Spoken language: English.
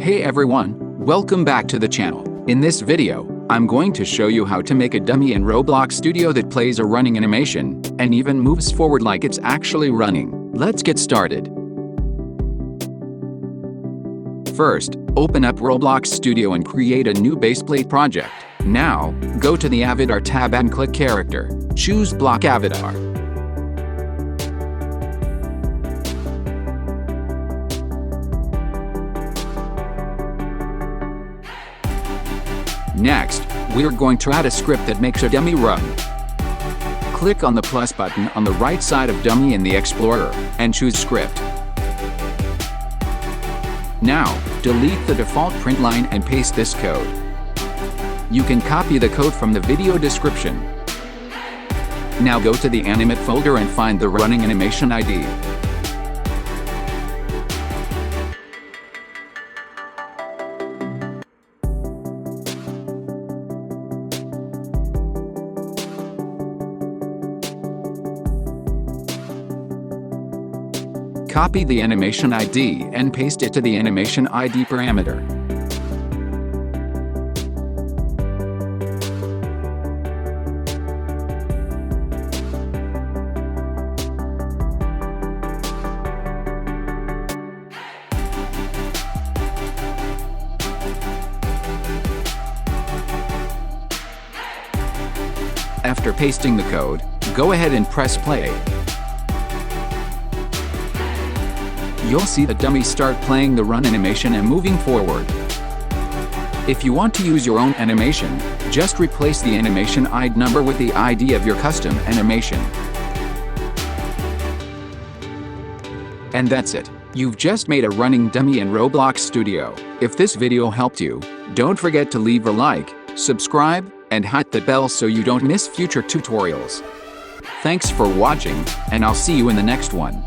Hey everyone, welcome back to the channel. In this video, I'm going to show you how to make a dummy in Roblox Studio that plays a running animation, and even moves forward like it's actually running. Let's get started. First, open up Roblox Studio and create a new baseplate project. Now, go to the Avatar tab and click Character. Choose Block Avatar. Next, we're going to add a script that makes a dummy run. Click on the plus button on the right side of Dummy in the Explorer, and choose Script. Now, delete the default print line and paste this code. You can copy the code from the video description. Now go to the Animate folder and find the running animation ID. Copy the animation ID and paste it to the animation ID parameter. After pasting the code, go ahead and press play. You'll see the dummy start playing the run animation and moving forward. If you want to use your own animation, just replace the animation ID number with the ID of your custom animation. And that's it. You've just made a running dummy in Roblox Studio. If this video helped you, don't forget to leave a like, subscribe, and hit the bell so you don't miss future tutorials. Thanks for watching, and I'll see you in the next one.